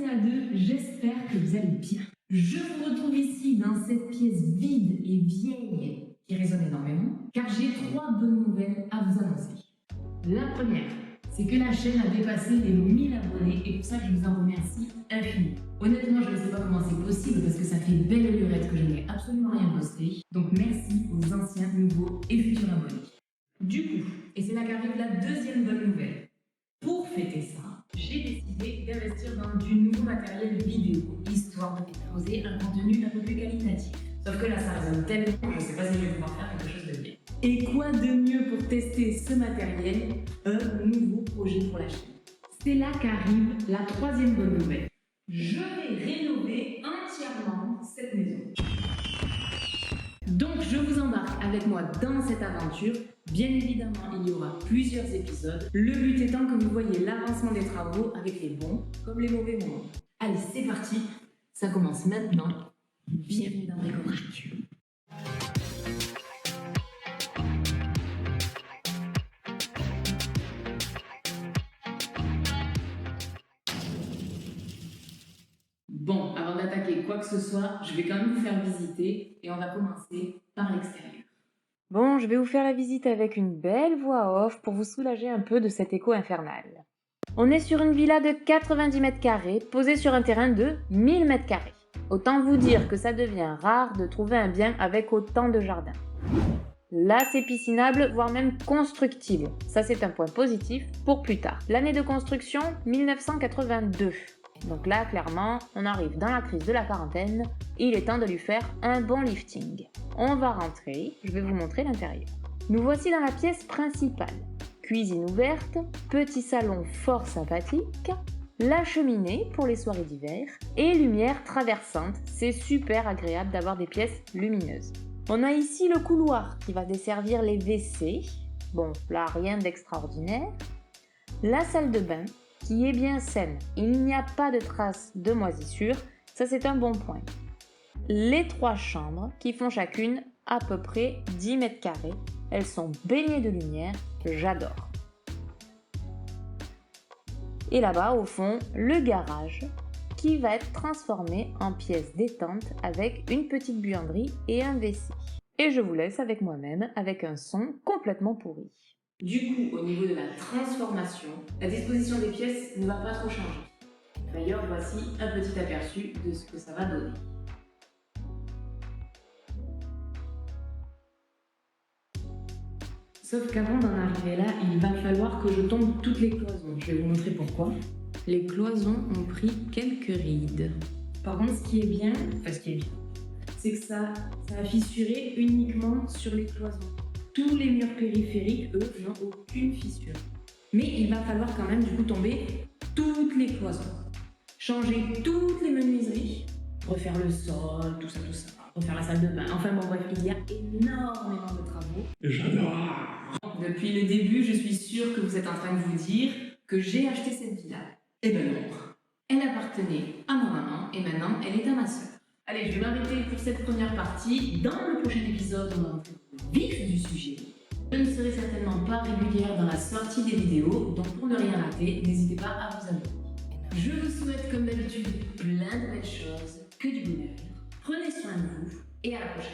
c'est à deux, j'espère que vous allez bien. Je vous retrouve ici dans cette pièce vide et vieille qui résonne énormément, car j'ai 3 bonnes nouvelles à vous annoncer. La première, c'est que la chaîne a dépassé les 1000 abonnés et pour ça je vous en remercie infiniment. Honnêtement, je ne sais pas comment c'est possible parce que ça fait belle lurette que je n'ai absolument rien posté. Donc merci aux anciens, nouveaux et futurs abonnés. Du coup, et c'est là qu'arrive la deuxième bonne nouvelle. Pour fêter ça, j'ai décidé d'investir dans du nouveau matériel vidéo, histoire de proposer un contenu un peu plus qualitatif. Sauf que là, ça résonne tellement, je ne sais pas si je vais pouvoir faire quelque chose de bien. Et quoi de mieux pour tester ce matériel? Un nouveau projet pour la chaîne. C'est là qu'arrive la troisième bonne nouvelle. Je vais rénover entièrement cette maison. Donc je vous embarque avec moi dans cette aventure. Bien évidemment, il y aura plusieurs épisodes. Le but étant que vous voyez l'avancement des travaux avec les bons comme les mauvais moments. Allez, c'est parti. Ça commence maintenant. Bienvenue dans Bric-au-Brac. Bon, avant d'attaquer quoi que ce soit, je vais quand même vous faire visiter et on va commencer par l'extérieur. Bon, je vais vous faire la visite avec une belle voix off pour vous soulager un peu de cet écho infernal. On est sur une villa de 90 mètres carrés posée sur un terrain de 1000 mètres carrés. Autant vous dire que ça devient rare de trouver un bien avec autant de jardin. Là, c'est piscinable, voire même constructible. Ça, c'est un point positif pour plus tard. L'année de construction, 1982. Donc là, clairement, on arrive dans la crise de la quarantaine et il est temps de lui faire un bon lifting. On va rentrer, je vais vous montrer l'intérieur. Nous voici dans la pièce principale. Cuisine ouverte, petit salon fort sympathique, la cheminée pour les soirées d'hiver et lumière traversante. C'est super agréable d'avoir des pièces lumineuses. On a ici le couloir qui va desservir les WC. Bon, là, rien d'extraordinaire. La salle de bain qui est bien saine. Il n'y a pas de traces de moisissure. Ça, c'est un bon point. Les 3 chambres qui font chacune à peu près 10 mètres carrés. Elles sont baignées de lumière. J'adore. Et là-bas, au fond, le garage qui va être transformé en pièce détente avec une petite buanderie et un WC. Et je vous laisse avec moi-même avec un son complètement pourri. Du coup, au niveau de la transformation, la disposition des pièces ne va pas trop changer. D'ailleurs, voici un petit aperçu de ce que ça va donner. Sauf qu'avant d'en arriver là, il va falloir que je tombe toutes les cloisons. Je vais vous montrer pourquoi. Les cloisons ont pris quelques rides. Par contre, ce qui est bien, c'est que ça a fissuré uniquement sur les cloisons. Tous les murs périphériques, eux, n'ont aucune fissure. Mais il va falloir quand même du coup tomber toutes les cloisons. Changer toutes les menuiseries, refaire le sol, tout ça, refaire la salle de bain. Enfin bon bref, il y a énormément de travaux. J'adore. Depuis le début, je suis sûre que vous êtes en train de vous dire que j'ai acheté cette villa. Eh ben non. Elle appartenait à ma maman et maintenant elle est à ma soeur. Allez, je vais m'arrêter pour cette première partie. Dans le prochain épisode, on va entrer au vif du sujet. Je ne serai certainement pas régulière dans la sortie des vidéos, donc pour ne rien rater, n'hésitez pas à vous abonner. Je vous souhaite comme d'habitude plein de belles choses, que du bonheur. Prenez soin de vous et à la prochaine.